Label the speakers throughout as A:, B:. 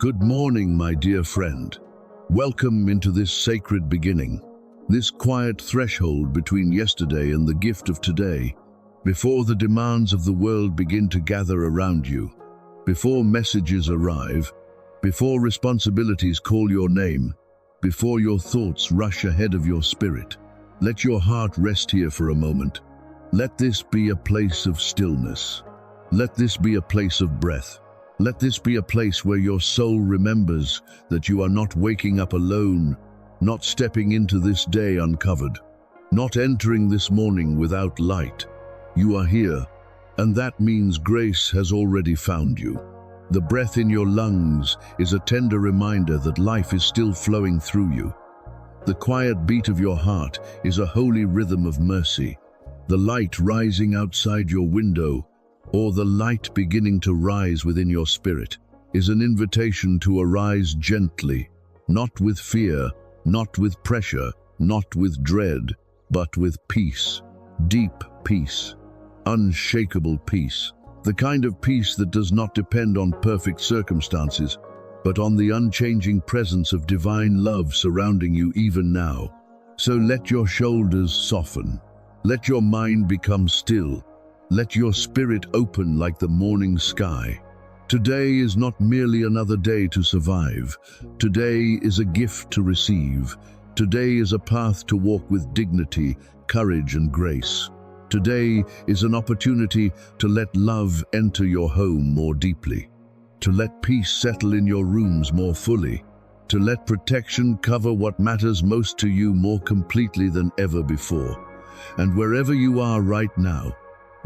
A: Good morning, my dear friend. Welcome into this sacred beginning, this quiet threshold between yesterday and the gift of today, before the demands of the world begin to gather around you, before messages arrive, before responsibilities call your name, before your thoughts rush ahead of your spirit. Let your heart rest here for a moment. Let this be a place of stillness. Let this be a place of breath. Let this be a place where your soul remembers that you are not waking up alone, not stepping into this day uncovered, not entering this morning without light. You are here, and that means grace has already found you. The breath in your lungs is a tender reminder that life is still flowing through you. The quiet beat of your heart is a holy rhythm of mercy. The light rising outside your window, or the light beginning to rise within your spirit, is an invitation to arise gently, not with fear, not with pressure, not with dread, but with peace, deep peace, unshakable peace, the kind of peace that does not depend on perfect circumstances, but on the unchanging presence of divine love surrounding you even now. So let your shoulders soften, let your mind become still, let your spirit open like the morning sky. Today is not merely another day to survive. Today is a gift to receive. Today is a path to walk with dignity, courage, and grace. Today is an opportunity to let love enter your home more deeply, to let peace settle in your rooms more fully, to let protection cover what matters most to you more completely than ever before. And wherever you are right now,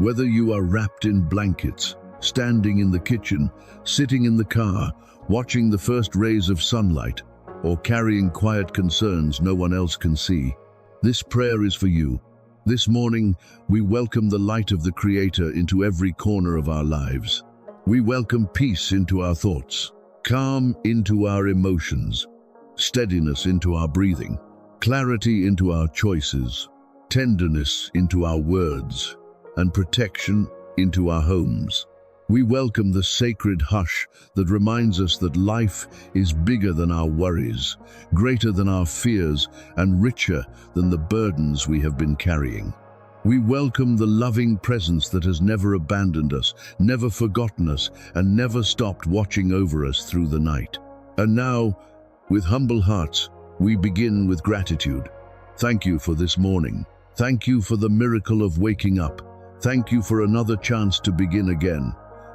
A: whether you are wrapped in blankets, standing in the kitchen, sitting in the car, watching the first rays of sunlight, or carrying quiet concerns no one else can see, this prayer is for you. This morning, we welcome the light of the Creator into every corner of our lives. We welcome peace into our thoughts, calm into our emotions, steadiness into our breathing, clarity into our choices, tenderness into our words, and protection into our homes. We welcome the sacred hush that reminds us that life is bigger than our worries, greater than our fears, and richer than the burdens we have been carrying. We welcome the loving presence that has never abandoned us, never forgotten us, and never stopped watching over us through the night. And now, with humble hearts, we begin with gratitude. Thank you for this morning. Thank you for the miracle of waking up. Thank you for another chance to begin again.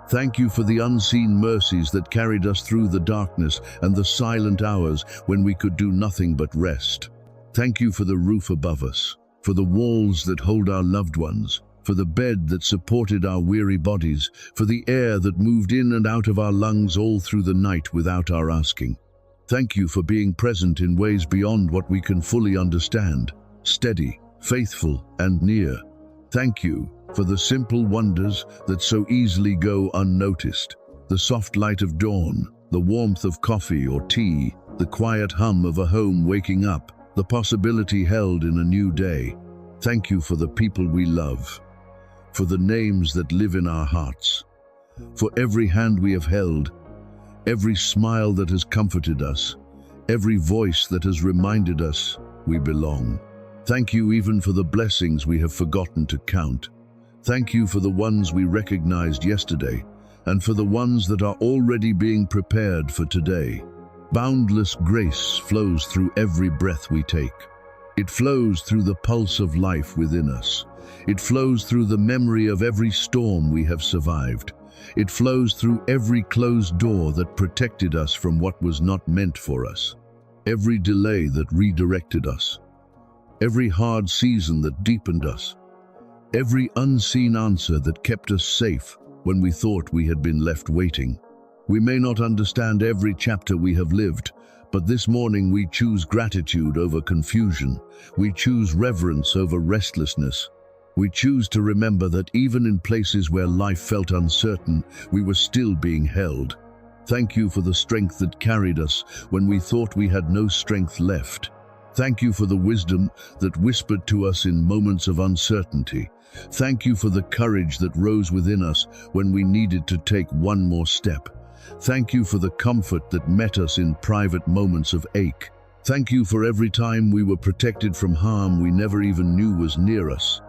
A: Thank you for the unseen mercies that carried us through the darkness and the silent hours when we could do nothing but rest. Thank you for the roof above us, for the walls that hold our loved ones, for the bed that supported our weary bodies, for the air that moved in and out of our lungs all through the night without our asking. Thank you for being present in ways beyond what we can fully understand, steady, faithful, and near. Thank you for the simple wonders that so easily go unnoticed. The soft light of dawn, the warmth of coffee or tea, the quiet hum of a home waking up, the possibility held in a new day. Thank you for the people we love, for the names that live in our hearts, for every hand we have held, every smile that has comforted us, every voice that has reminded us we belong. Thank you even for the blessings we have forgotten to count. Thank you for the ones we recognized yesterday, and for the ones that are already being prepared for today. Boundless grace flows through every breath we take. It flows through the pulse of life within us. It flows through the memory of every storm we have survived. It flows through every closed door that protected us from what was not meant for us, every delay that redirected us, every hard season that deepened us, every unseen answer that kept us safe when we thought we had been left waiting. We may not understand every chapter we have lived, but this morning we choose gratitude over confusion. We choose reverence over restlessness. We choose to remember that even in places where life felt uncertain, we were still being held. Thank you for the strength that carried us when we thought we had no strength left. Thank you for the wisdom that whispered to us in moments of uncertainty. Thank you for the courage that rose within us when we needed to take one more step. Thank you for the comfort that met us in private moments of ache. Thank you for every time we were protected from harm we never even knew was near us.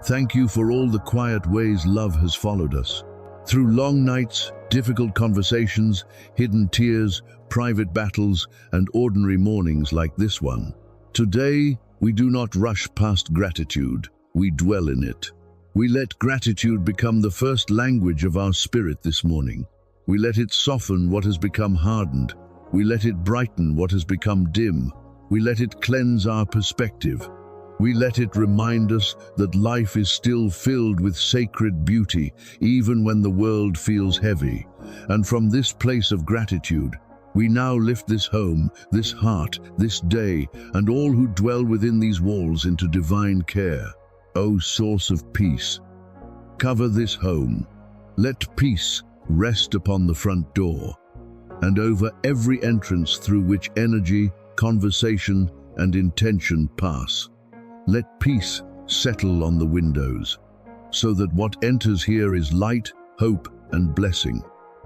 A: Thank you for all the quiet ways love has followed us. Through long nights, difficult conversations, hidden tears, private battles, and ordinary mornings like this one. Today, we do not rush past gratitude, we dwell in it. We let gratitude become the first language of our spirit this morning. We let it soften what has become hardened. We let it brighten what has become dim. We let it cleanse our perspective. We let it remind us that life is still filled with sacred beauty, even when the world feels heavy. And from this place of gratitude, we now lift this home, this heart, this day, and all who dwell within these walls into divine care. O source of peace, cover this home. Let peace rest upon the front door and over every entrance through which energy, conversation, and intention pass. Let peace settle on the windows, so that what enters here is light, hope, and blessing.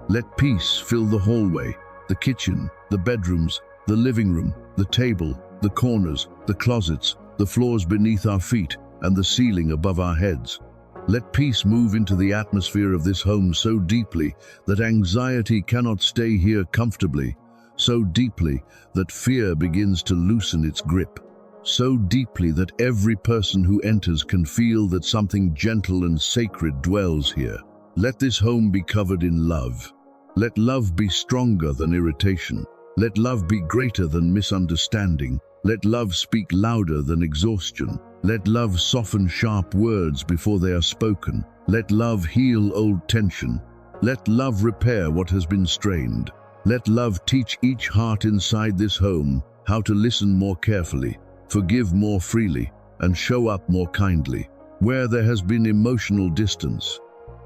A: Let peace fill the hallway, the kitchen, the bedrooms, the living room, the table, the corners, the closets, the floors beneath our feet, and the ceiling above our heads. Let peace move into the atmosphere of this home so deeply that anxiety cannot stay here comfortably, so deeply that fear begins to loosen its grip, so deeply that every person who enters can feel that something gentle and sacred dwells here. Let this home be covered in love. Let love be stronger than irritation. Let love be greater than misunderstanding. Let love speak louder than exhaustion. Let love soften sharp words before they are spoken. Let love heal old tension. Let love repair what has been strained. Let love teach each heart inside this home how to listen more carefully, forgive more freely, and show up more kindly. Where there has been emotional distance,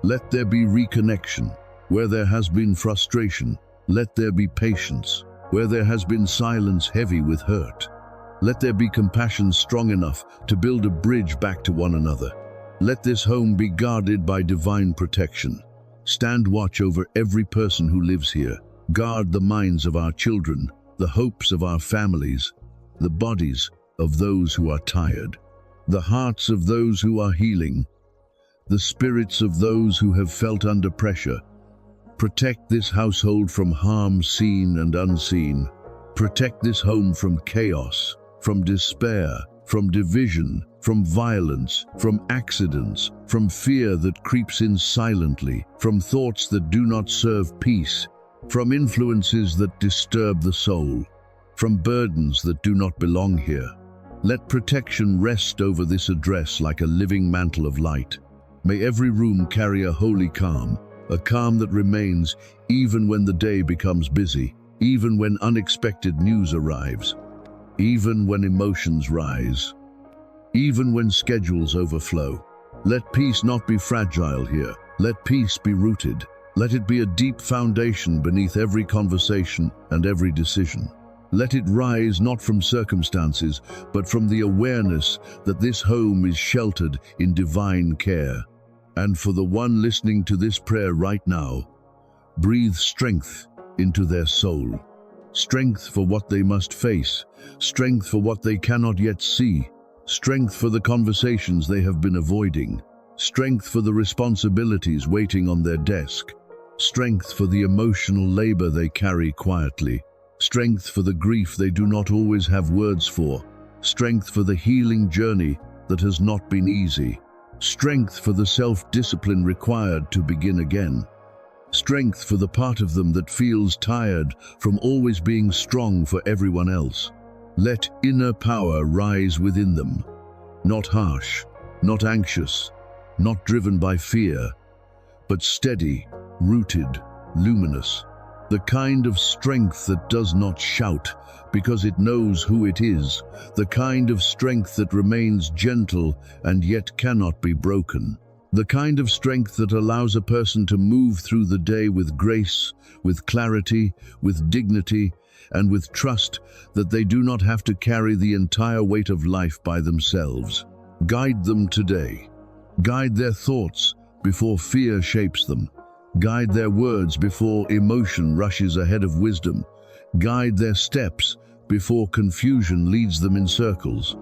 A: let there be reconnection. Where there has been frustration, let there be patience. Where there has been silence heavy with hurt, let there be compassion strong enough to build a bridge back to one another. Let this home be guarded by divine protection. Stand watch over every person who lives here. Guard the minds of our children, the hopes of our families, the bodies of those who are tired, the hearts of those who are healing, the spirits of those who have felt under pressure. Protect this household from harm seen and unseen. Protect this home from chaos, from despair, from division, from violence, from accidents, from fear that creeps in silently, from thoughts that do not serve peace, from influences that disturb the soul, from burdens that do not belong here. Let protection rest over this address like a living mantle of light. May every room carry a holy calm, a calm that remains even when the day becomes busy, even when unexpected news arrives, even when emotions rise, even when schedules overflow. Let peace not be fragile here. Let peace be rooted. Let it be a deep foundation beneath every conversation and every decision. Let it rise not from circumstances, but from the awareness that this home is sheltered in divine care. And for the one listening to this prayer right now, breathe strength into their soul. Strength for what they must face, strength for what they cannot yet see, strength for the conversations they have been avoiding, strength for the responsibilities waiting on their desk, strength for the emotional labor they carry quietly, strength for the grief they do not always have words for, strength for the healing journey that has not been easy, strength for the self-discipline required to begin again, strength for the part of them that feels tired from always being strong for everyone else. Let inner power rise within them, not harsh, not anxious, not driven by fear, but steady, rooted, luminous. The kind of strength that does not shout because it knows who it is, the kind of strength that remains gentle and yet cannot be broken. The kind of strength that allows a person to move through the day with grace, with clarity, with dignity, and with trust that they do not have to carry the entire weight of life by themselves. Guide them today. Guide their thoughts before fear shapes them. Guide their words before emotion rushes ahead of wisdom. Guide their steps before confusion leads them in circles.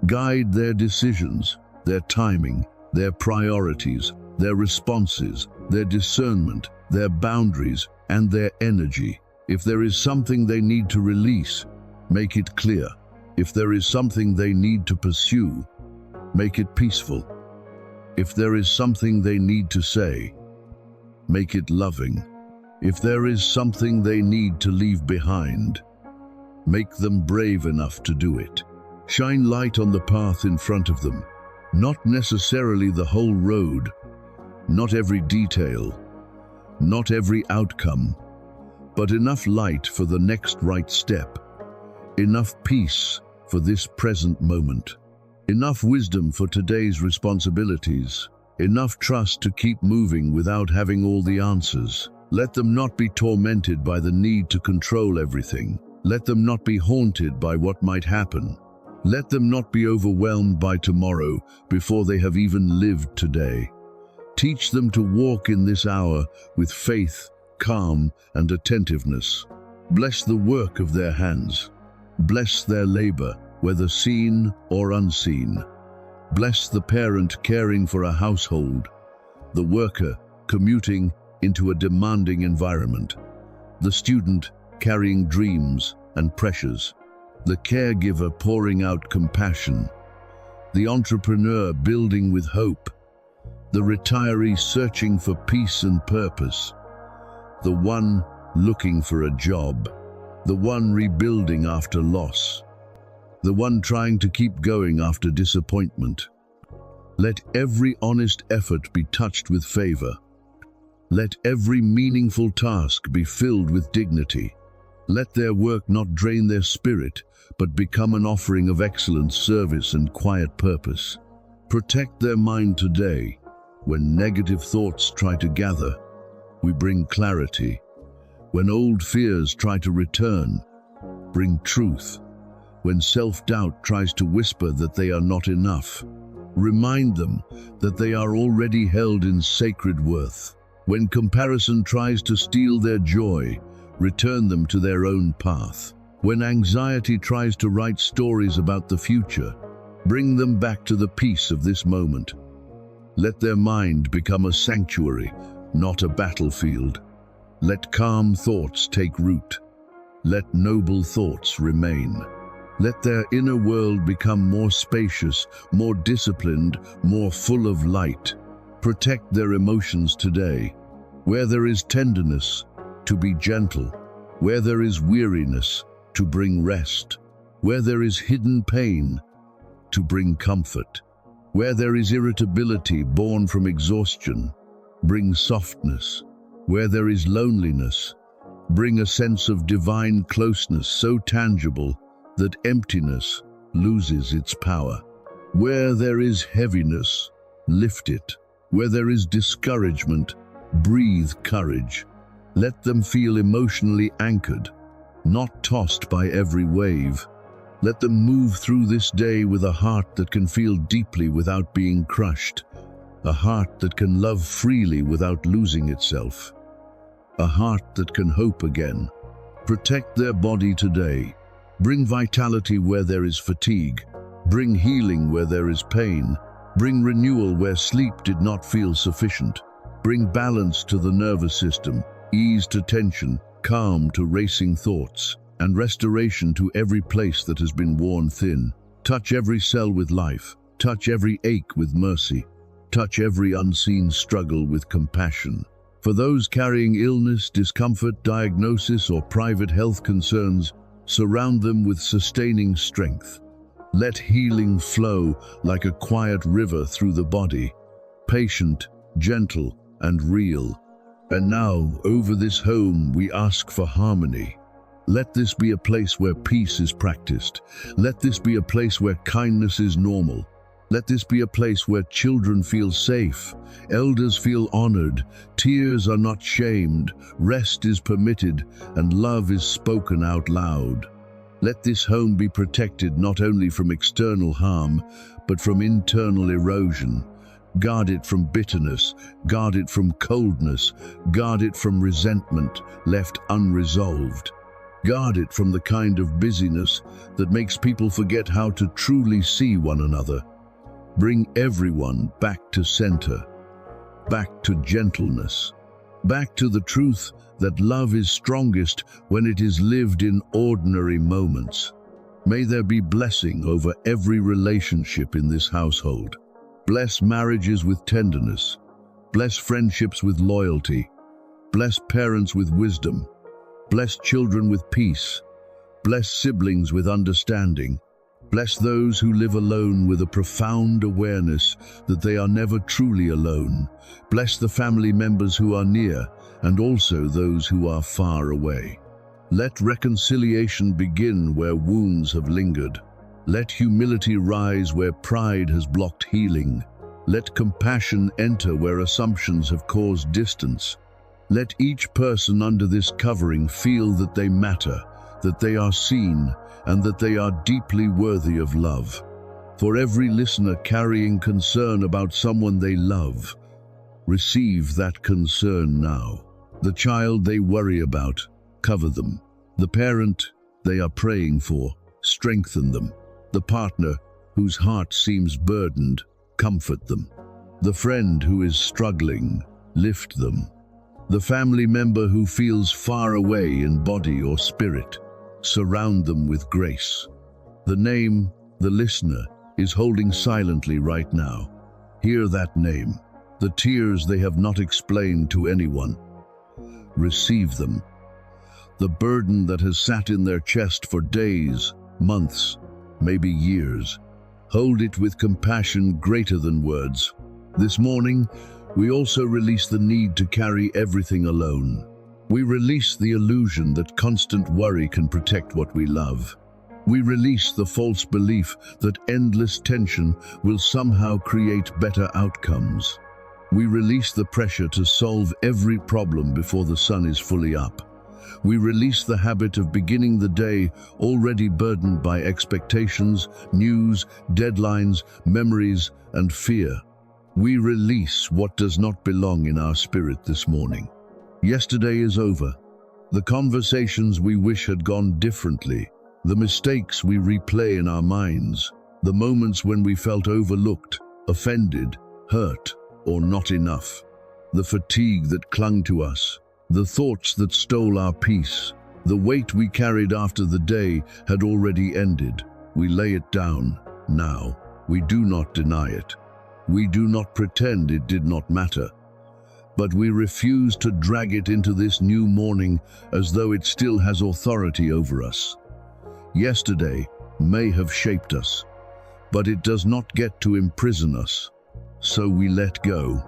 A: Guide their decisions, their timing, their priorities, their responses, their discernment, their boundaries, and their energy. If there is something they need to release, make it clear. If there is something they need to pursue, make it peaceful. If there is something they need to say, make it loving. If there is something they need to leave behind, make them brave enough to do it. Shine light on the path in front of them, not necessarily the whole road, not every detail, not every outcome, but enough light for the next right step, enough peace for this present moment, enough wisdom for today's responsibilities, enough trust to keep moving without having all the answers. Let them not be tormented by the need to control everything. Let them not be haunted by what might happen. Let them not be overwhelmed by tomorrow before they have even lived today. Teach them to walk in this hour with faith, calm, and attentiveness. Bless the work of their hands. Bless their labor, whether seen or unseen. Bless the parent caring for a household, the worker commuting into a demanding environment, the student carrying dreams and pressures, the caregiver pouring out compassion, the entrepreneur building with hope, the retiree searching for peace and purpose, the one looking for a job, the one rebuilding after loss, the one trying to keep going after disappointment. Let every honest effort be touched with favor. Let every meaningful task be filled with dignity. Let their work not drain their spirit, but become an offering of excellence, service, and quiet purpose. Protect their mind today. When negative thoughts try to gather, we bring clarity. When old fears try to return, bring truth. When self-doubt tries to whisper that they are not enough, remind them that they are already held in sacred worth. When comparison tries to steal their joy, return them to their own path. When anxiety tries to write stories about the future, bring them back to the peace of this moment. Let their mind become a sanctuary, not a battlefield. Let calm thoughts take root. Let noble thoughts remain. Let their inner world become more spacious, more disciplined, more full of light. Protect their emotions today. Where there is tenderness, to be gentle. Where there is weariness, to bring rest. Where there is hidden pain, to bring comfort. Where there is irritability born from exhaustion, bring softness. Where there is loneliness, bring a sense of divine closeness so tangible that emptiness loses its power. Where there is heaviness, lift it. Where there is discouragement, breathe courage. Let them feel emotionally anchored, not tossed by every wave. Let them move through this day with a heart that can feel deeply without being crushed, a heart that can love freely without losing itself, a heart that can hope again. Protect their body today. Bring vitality where there is fatigue. Bring healing where there is pain. Bring renewal where sleep did not feel sufficient. Bring balance to the nervous system, ease to tension, calm to racing thoughts, and restoration to every place that has been worn thin. Touch every cell with life. Touch every ache with mercy. Touch every unseen struggle with compassion. For those carrying illness, discomfort, diagnosis, or private health concerns, surround them with sustaining strength. Let healing flow like a quiet river through the body, patient, gentle, and real. And now, over this home, we ask for harmony. Let this be a place where peace is practiced. Let this be a place where kindness is normal. Let this be a place where children feel safe, elders feel honored, tears are not shamed, rest is permitted, and love is spoken out loud. Let this home be protected not only from external harm, but from internal erosion. Guard it from bitterness, guard it from coldness, guard it from resentment left unresolved. Guard it from the kind of busyness that makes people forget how to truly see one another. Bring everyone back to center, back to gentleness, back to the truth that love is strongest when it is lived in ordinary moments. May there be blessing over every relationship in this household. Bless marriages with tenderness. Bless friendships with loyalty. Bless parents with wisdom. Bless children with peace. Bless siblings with understanding. Bless those who live alone with a profound awareness that they are never truly alone. Bless the family members who are near and also those who are far away. Let reconciliation begin where wounds have lingered. Let humility rise where pride has blocked healing. Let compassion enter where assumptions have caused distance. Let each person under this covering feel that they matter, that they are seen, and that they are deeply worthy of love. For every listener carrying concern about someone they love, receive that concern now. The child they worry about, cover them. The parent they are praying for, strengthen them. The partner whose heart seems burdened, comfort them. The friend who is struggling, lift them. The family member who feels far away in body or spirit, surround them with grace. The name the listener is holding silently right now. Hear that name, the tears they have not explained to anyone. Receive them. The burden that has sat in their chest for days, months, maybe years. Hold it with compassion greater than words. This morning, we also release the need to carry everything alone. We release the illusion that constant worry can protect what we love. We release the false belief that endless tension will somehow create better outcomes. We release the pressure to solve every problem before the sun is fully up. We release the habit of beginning the day already burdened by expectations, news, deadlines, memories, and fear. We release what does not belong in our spirit this morning. Yesterday is over. The conversations we wish had gone differently, the mistakes we replay in our minds, the moments when we felt overlooked, offended, hurt, or not enough, the fatigue that clung to us, the thoughts that stole our peace, the weight we carried after the day had already ended. We lay it down now. We do not deny it. We do not pretend it did not matter, but we refuse to drag it into this new morning as though it still has authority over us. Yesterday may have shaped us, but it does not get to imprison us. So we let go.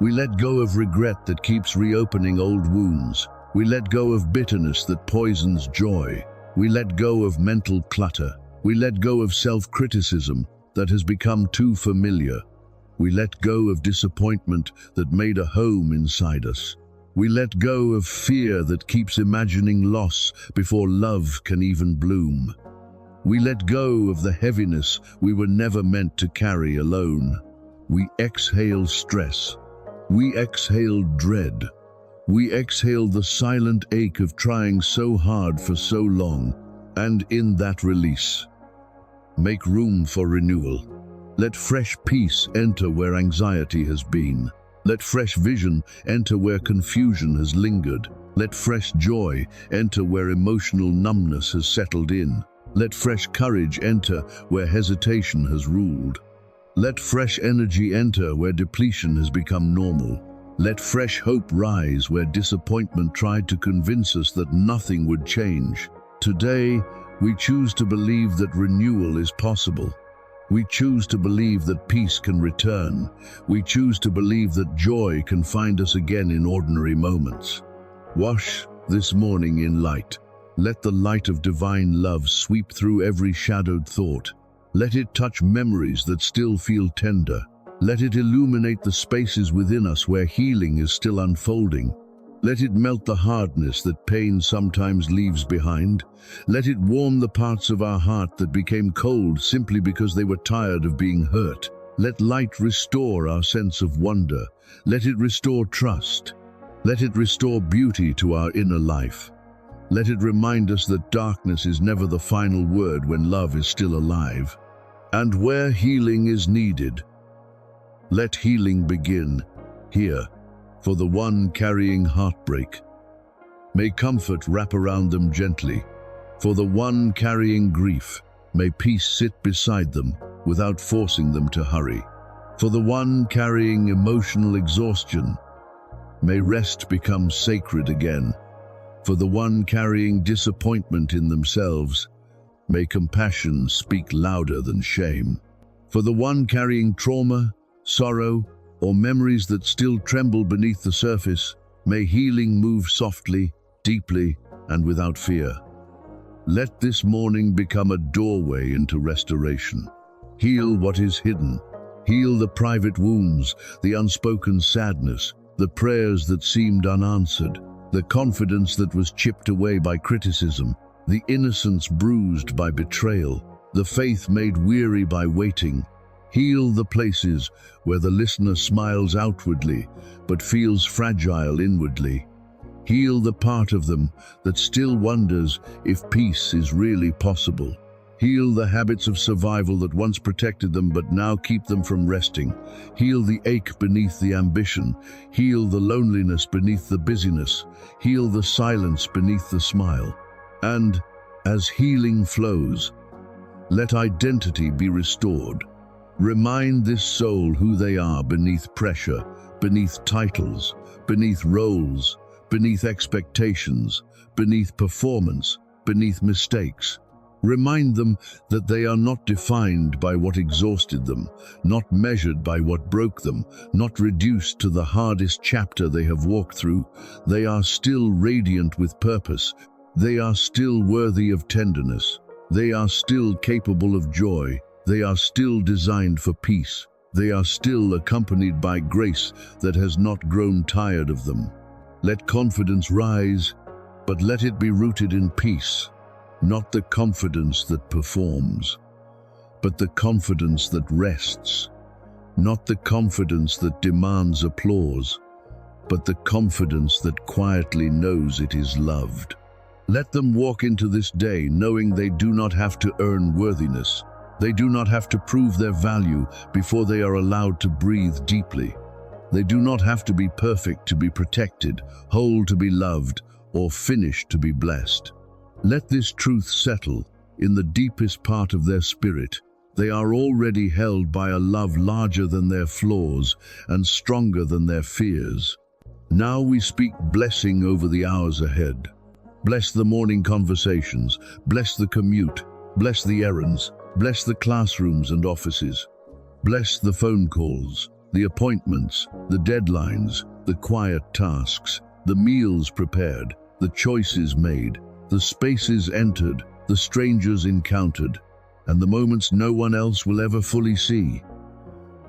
A: We let go of regret that keeps reopening old wounds. We let go of bitterness that poisons joy. We let go of mental clutter. We let go of self-criticism that has become too familiar. We let go of disappointment that made a home inside us. We let go of fear that keeps imagining loss before love can even bloom. We let go of the heaviness we were never meant to carry alone. We exhale stress. We exhale dread. We exhale the silent ache of trying so hard for so long, and in that release, make room for renewal. Let fresh peace enter where anxiety has been. Let fresh vision enter where confusion has lingered. Let fresh joy enter where emotional numbness has settled in. Let fresh courage enter where hesitation has ruled. Let fresh energy enter where depletion has become normal. Let fresh hope rise where disappointment tried to convince us that nothing would change. Today, we choose to believe that renewal is possible. We choose to believe that peace can return. We choose to believe that joy can find us again in ordinary moments. Wash this morning in light. Let the light of divine love sweep through every shadowed thought. Let it touch memories that still feel tender. Let it illuminate the spaces within us where healing is still unfolding. Let it melt the hardness that pain sometimes leaves behind. Let it warm the parts of our heart that became cold simply because they were tired of being hurt. Let light restore our sense of wonder. Let it restore trust. Let it restore beauty to our inner life. Let it remind us that darkness is never the final word when love is still alive. And where healing is needed, let healing begin here. For the one carrying heartbreak, may comfort wrap around them gently. For the one carrying grief, may peace sit beside them without forcing them to hurry. For the one carrying emotional exhaustion, may rest become sacred again. For the one carrying disappointment in themselves, may compassion speak louder than shame. For the one carrying trauma, sorrow, or memories that still tremble beneath the surface, may healing move softly, deeply, and without fear. Let this morning become a doorway into restoration. Heal what is hidden. Heal the private wounds, the unspoken sadness, the prayers that seemed unanswered, the confidence that was chipped away by criticism, the innocence bruised by betrayal, the faith made weary by waiting. Heal the places where the listener smiles outwardly but feels fragile inwardly. Heal the part of them that still wonders if peace is really possible. Heal the habits of survival that once protected them but now keep them from resting. Heal the ache beneath the ambition. Heal the loneliness beneath the busyness. Heal the silence beneath the smile. And as healing flows, let identity be restored. Remind this soul who they are beneath pressure, beneath titles, beneath roles, beneath expectations, beneath performance, beneath mistakes. Remind them that they are not defined by what exhausted them, not measured by what broke them, not reduced to the hardest chapter they have walked through. They are still radiant with purpose. They are still worthy of tenderness. They are still capable of joy. They are still designed for peace. They are still accompanied by grace that has not grown tired of them. Let confidence rise, but let it be rooted in peace. Not the confidence that performs, but the confidence that rests. Not the confidence that demands applause, but the confidence that quietly knows it is loved. Let them walk into this day knowing they do not have to earn worthiness. They do not have to prove their value before they are allowed to breathe deeply. They do not have to be perfect to be protected, whole to be loved, or finished to be blessed. Let this truth settle in the deepest part of their spirit. They are already held by a love larger than their flaws and stronger than their fears. Now we speak blessing over the hours ahead. Bless the morning conversations, bless the commute, bless the errands, bless the classrooms and offices. Bless the phone calls, the appointments, the deadlines, the quiet tasks, the meals prepared, the choices made, the spaces entered, the strangers encountered, and the moments no one else will ever fully see.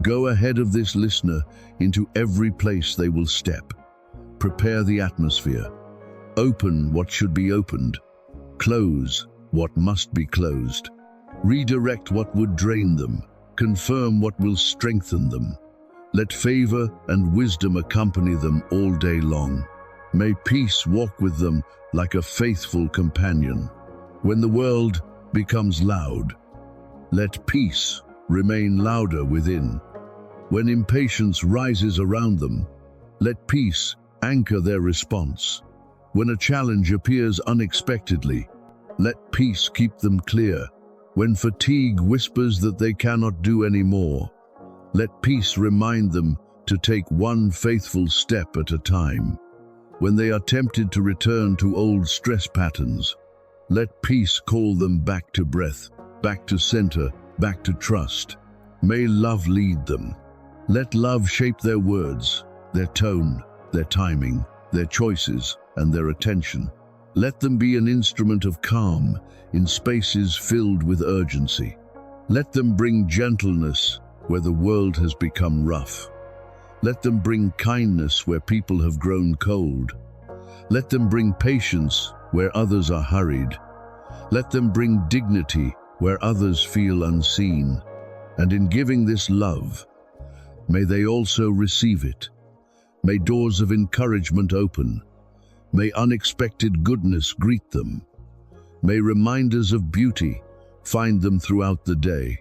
A: Go ahead of this listener into every place they will step. Prepare the atmosphere. Open what should be opened. Close what must be closed. Redirect what would drain them. Confirm what will strengthen them. Let favor and wisdom accompany them all day long. May peace walk with them like a faithful companion. When the world becomes loud, let peace remain louder within. When impatience rises around them, let peace anchor their response. When a challenge appears unexpectedly, let peace keep them clear. When fatigue whispers that they cannot do any more, let peace remind them to take one faithful step at a time. When they are tempted to return to old stress patterns, let peace call them back to breath, back to center, back to trust. May love lead them. Let love shape their words, their tone, their timing, their choices, and their attention. Let them be an instrument of calm in spaces filled with urgency. Let them bring gentleness where the world has become rough. Let them bring kindness where people have grown cold. Let them bring patience where others are hurried. Let them bring dignity where others feel unseen. And in giving this love, may they also receive it. May doors of encouragement open. May unexpected goodness greet them. May reminders of beauty find them throughout the day.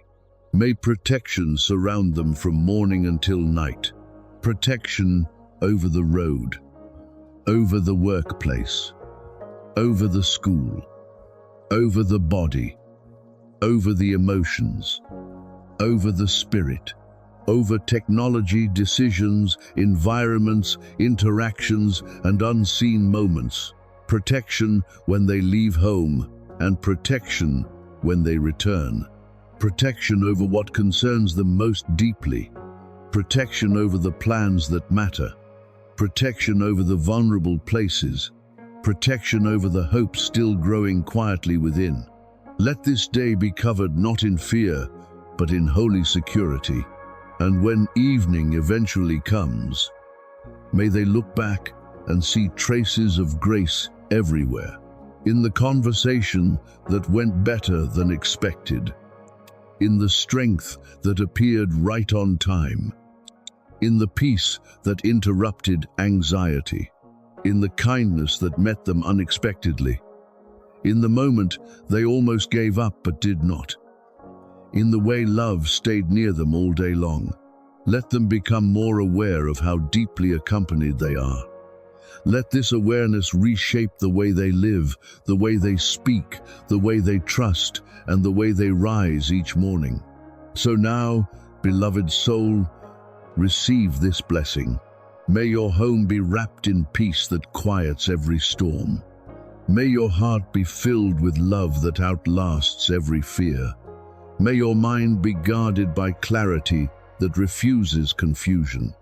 A: May protection surround them from morning until night. Protection over the road, over the workplace, over the school, over the body, over the emotions, over the spirit, over technology, decisions, environments, interactions, and unseen moments. Protection when they leave home, and protection when they return. Protection over what concerns them most deeply. Protection over the plans that matter. Protection over the vulnerable places. Protection over the hope still growing quietly within. Let this day be covered not in fear, but in holy security. And when evening eventually comes, may they look back and see traces of grace everywhere. In the conversation that went better than expected. In the strength that appeared right on time. In the peace that interrupted anxiety. In the kindness that met them unexpectedly. In the moment they almost gave up but did not. In the way love stayed near them all day long. Let them become more aware of how deeply accompanied they are. Let this awareness reshape the way they live, the way they speak, the way they trust, and the way they rise each morning. So now, beloved soul, receive this blessing. May your home be wrapped in peace that quiets every storm. May your heart be filled with love that outlasts every fear. May your mind be guarded by clarity that refuses confusion.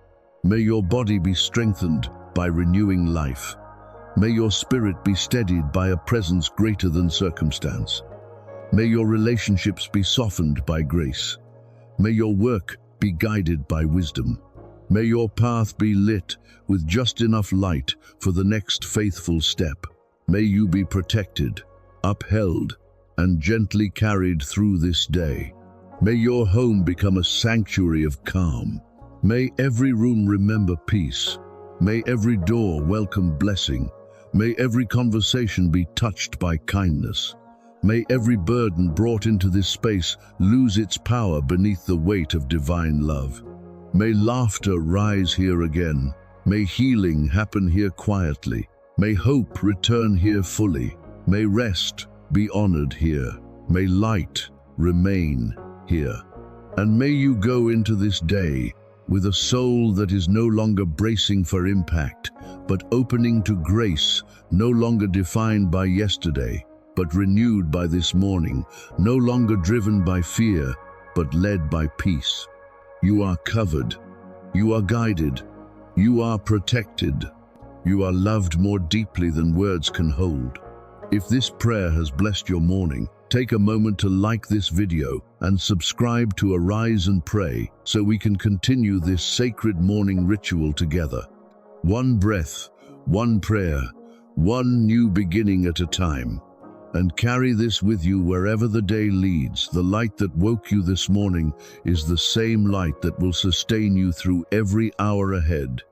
A: May your body be strengthened by renewing life. May your spirit be steadied by a presence greater than circumstance. May your relationships be softened by grace. May your work be guided by wisdom. May your path be lit with just enough light for the next faithful step. May you be protected, upheld, and gently carried through this day. May your home become a sanctuary of calm. May every room remember peace. May every door welcome blessing. May every conversation be touched by kindness. May every burden brought into this space lose its power beneath the weight of divine love. May laughter rise here again. May healing happen here quietly. May hope return here fully. May rest be honored here. May light remain here. And may you go into this day with a soul that is no longer bracing for impact, but opening to grace, no longer defined by yesterday, but renewed by this morning, no longer driven by fear, but led by peace. You are covered, you are guided, you are protected, you are loved more deeply than words can hold. If this prayer has blessed your morning, take a moment to like this video and subscribe to Arise and Pray so we can continue this sacred morning ritual together. One breath, one prayer, one new beginning at a time. And carry this with you wherever the day leads. The light that woke you this morning is the same light that will sustain you through every hour ahead.